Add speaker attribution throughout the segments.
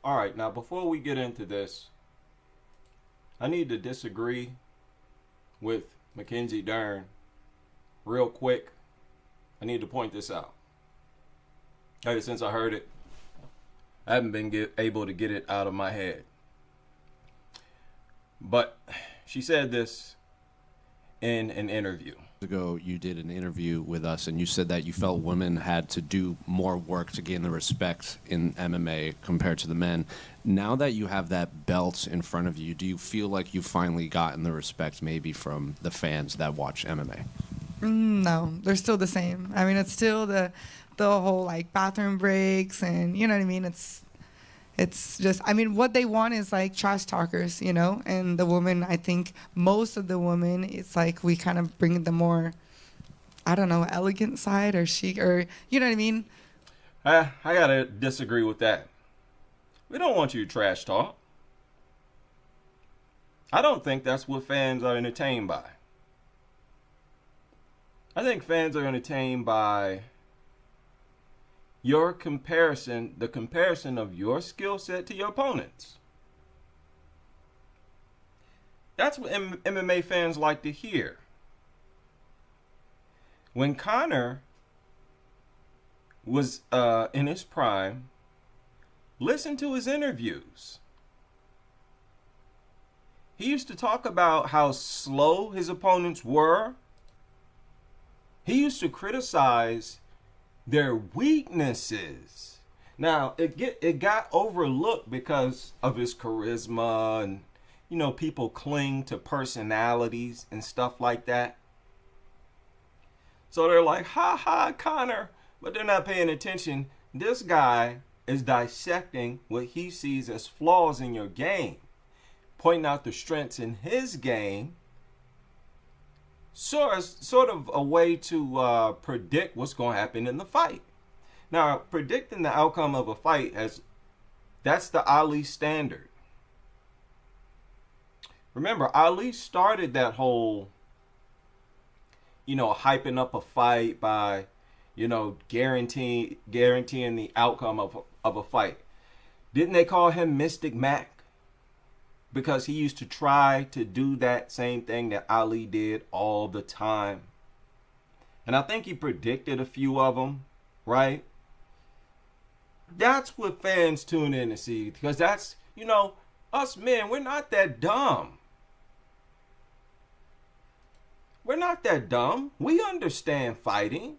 Speaker 1: All right, now before we get into this, I need to disagree with Mackenzie Dern real quick. I need to point this out. Ever since I heard it, I haven't been able to get it out of my head. But she said this in an interview.
Speaker 2: Ago, you did an interview with us, and you said that you felt women had to do more work to gain the respect in MMA compared to the men. Now that you have that belt in front of you, do you feel like you've finally gotten the respect maybe from the fans that watch MMA?
Speaker 3: No, they're still the same. I mean, it's still the whole like bathroom breaks, and you know what I mean. It's just, I mean, what they want is like trash talkers, you know? And the women, I think most of the women, it's like we kind of bring the more, I don't know, elegant side or chic or, you know what I mean?
Speaker 1: I gotta disagree with that. We don't want you to trash talk. I don't think that's what fans are entertained by. I think fans are entertained by your comparison, the comparison of your skill set to your opponents. That's what MMA fans like to hear. When Conor was in his prime, listen to his interviews. He used to talk about how slow his opponents were. He used to criticize their weaknesses. Now, it got overlooked because of his charisma and, you know, people cling to personalities and stuff like that. So they're like, ha ha, Conor, but they're not paying attention. This guy is dissecting what he sees as flaws in your game, pointing out the strengths in his game, sort of a way to predict what's going to happen in the fight. Now, predicting the outcome of a fight, that's the Ali standard. Remember, Ali started that whole, you know, hyping up a fight by, you know, guaranteeing the outcome of a fight. Didn't they call him Mystic Mac? Because he used to try to do that same thing that Ali did all the time. And I think he predicted a few of them, right? That's what fans tune in to see. Because that's, you know, us men, we're not that dumb. We're not that dumb. We understand fighting.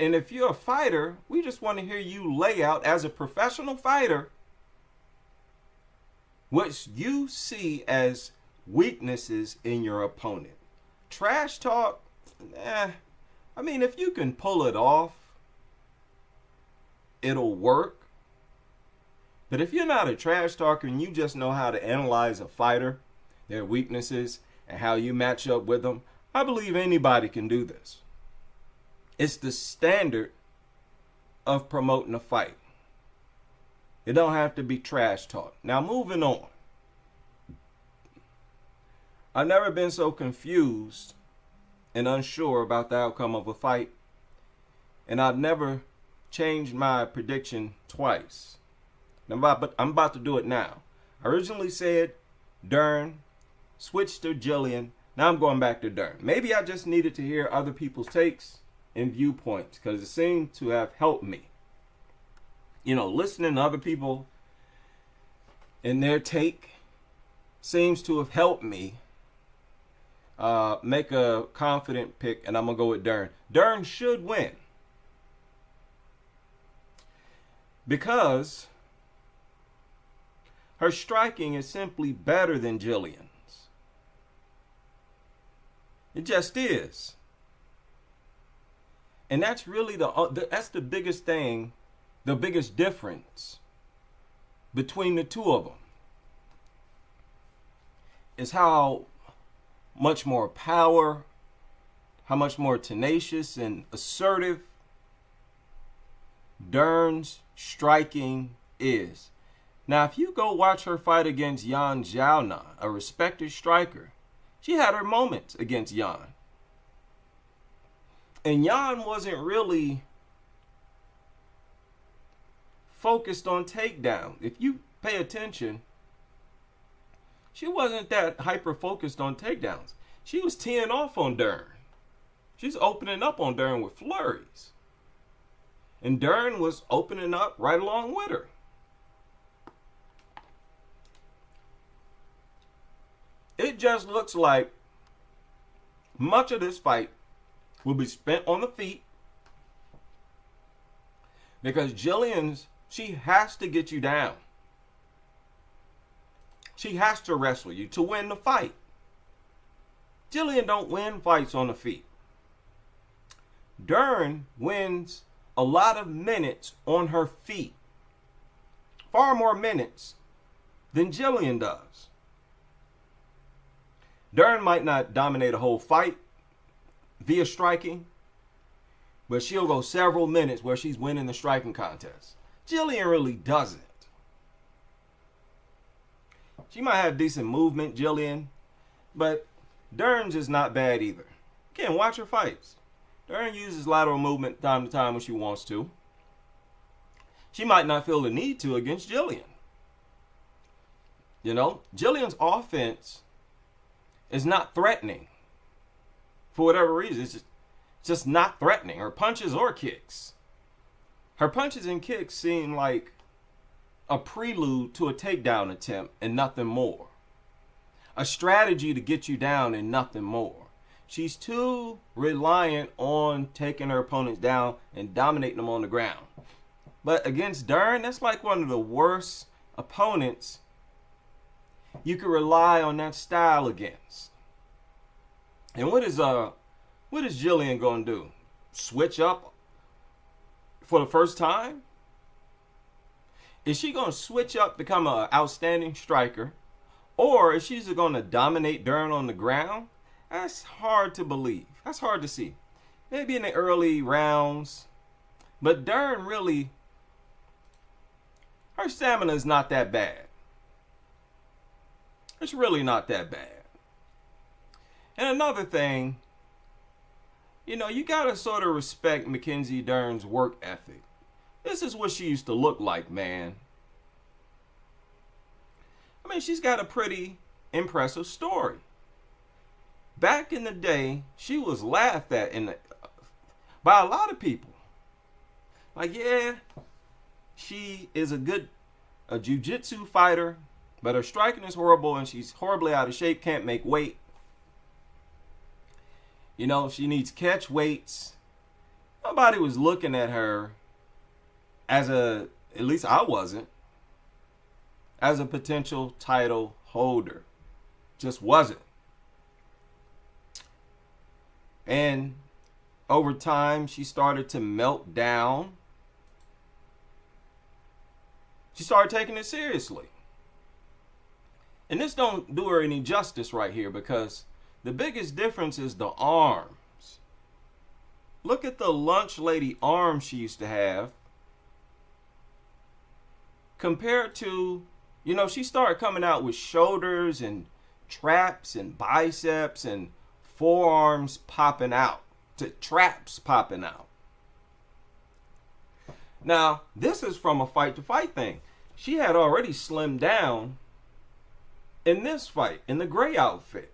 Speaker 1: And if you're a fighter, we just want to hear you lay out as a professional fighter what you see as weaknesses in your opponent. Trash talk, I mean, if you can pull it off, it'll work. But if you're not a trash talker and you just know how to analyze a fighter, their weaknesses, and how you match up with them, I believe anybody can do this. It's the standard of promoting a fight. It don't have to be trash talk. Now, moving on. I've never been so confused and unsure about the outcome of a fight, and I've never changed my prediction twice. I'm about to do it now. I originally said Dern, switched to Jillian. Now I'm going back to Dern. Maybe I just needed to hear other people's takes and viewpoints because it seemed to have helped me. You know, listening to other people and their take seems to have helped me make a confident pick, and I'm going to go with Dern. Dern should win because her striking is simply better than Jillian's. It just is. And that's really that's the biggest thing, the biggest difference between the two of them is how much more power, how much more tenacious and assertive Dern's striking is. Now, if you go watch her fight against Yan Xiaonan, a respected striker, she had her moments against Yan. And Yan wasn't really focused on takedown. If you pay attention, she wasn't that hyper focused on takedowns. She was teeing off on Dern. She's opening up on Dern with flurries. And Dern was opening up right along with her. It just looks like much of this fight will be spent on the feet, because she has to get you down. She has to wrestle you to win the fight. Jillian don't win fights on the feet. Dern wins a lot of minutes on her feet. Far more minutes than Jillian does. Dern might not dominate a whole fight via striking, but she'll go several minutes where she's winning the striking contest. Jillian really doesn't. She might have decent movement, Jillian, but Dern's is not bad either. Again, watch her fights. Dern uses lateral movement time to time when she wants to. She might not feel the need to against Jillian. You know, Jillian's offense is not threatening. For whatever reason, it's just not threatening. Her punches or kicks. Her punches and kicks seem like a prelude to a takedown attempt and nothing more. A strategy to get you down and nothing more. She's too reliant on taking her opponents down and dominating them on the ground. But against Dern, that's like one of the worst opponents you could rely on that style against. And what is Jillian going to do? Switch up for the first time? Is she going to switch up, become an outstanding striker? Or is she going to dominate Dern on the ground? That's hard to believe. That's hard to see. Maybe in the early rounds. But Dern really, her stamina is not that bad. It's really not that bad. And another thing, you know, you got to sort of respect Mackenzie Dern's work ethic. This is what she used to look like, man. I mean, she's got a pretty impressive story. Back in the day, she was laughed at by a lot of people. Like, yeah, she is a jiu-jitsu fighter, but her striking is horrible and she's horribly out of shape, can't make weight. You know, she needs catch weights. Nobody was looking at her at least I wasn't, as a potential title holder. Just wasn't. And over time, she started to melt down. She started taking it seriously. And this don't do her any justice right here, because the biggest difference is the arms. Look at the lunch lady arms she used to have compared to, you know, she started coming out with shoulders and traps and biceps and forearms popping out, to traps popping out. Now, this is from a fight to fight thing. She had already slimmed down in this fight, in the gray outfit.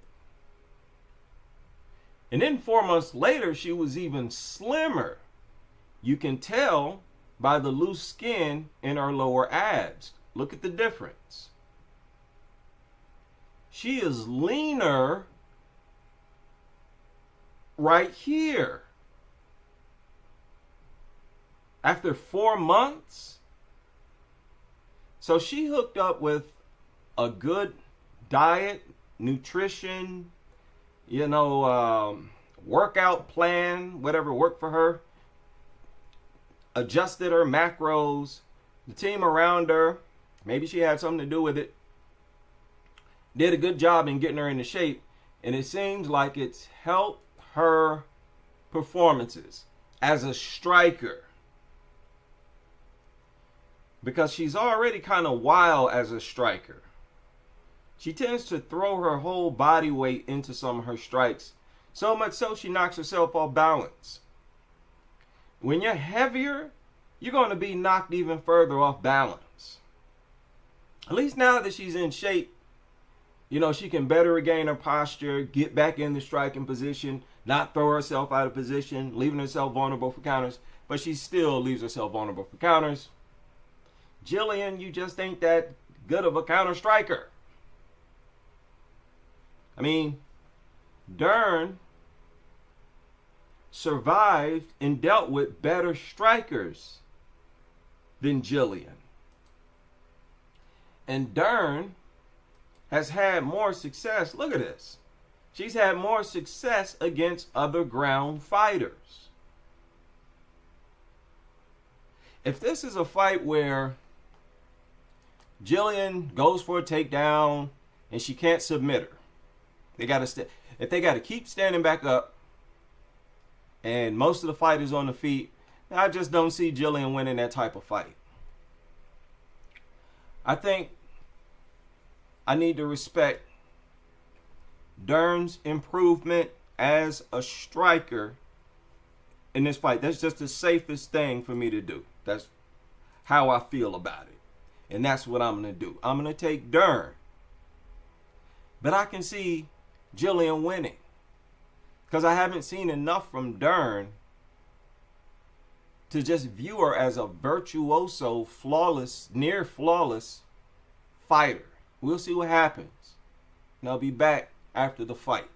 Speaker 1: And then 4 months later, she was even slimmer. You can tell by the loose skin in her lower abs. Look at the difference. She is leaner right here. After 4 months. So she hooked up with a good diet, nutrition, workout plan, whatever worked for her. Adjusted her macros. The team around her, maybe she had something to do with it, did a good job in getting her into shape. And it seems like it's helped her performances as a striker. Because she's already kind of wild as a striker. She tends to throw her whole body weight into some of her strikes. So much so she knocks herself off balance. When you're heavier, you're going to be knocked even further off balance. At least now that she's in shape, you know, she can better regain her posture, get back in the striking position, not throw herself out of position, leaving herself vulnerable for counters, but she still leaves herself vulnerable for counters. Jillian, you just ain't that good of a counter striker. I mean, Dern survived and dealt with better strikers than Jillian. And Dern has had more success. Look at this. She's had more success against other ground fighters. If this is a fight where Jillian goes for a takedown and she can't submit her, if they got to keep standing back up and most of the fight is on the feet, I just don't see Jillian winning that type of fight. I think I need to respect Dern's improvement as a striker in this fight. That's just the safest thing for me to do. That's how I feel about it. And that's what I'm going to do. I'm going to take Dern. But I can see Jillian winning, because I haven't seen enough from Dern to just view her as a virtuoso, flawless, near flawless fighter. We'll see what happens. And I'll be back after the fight.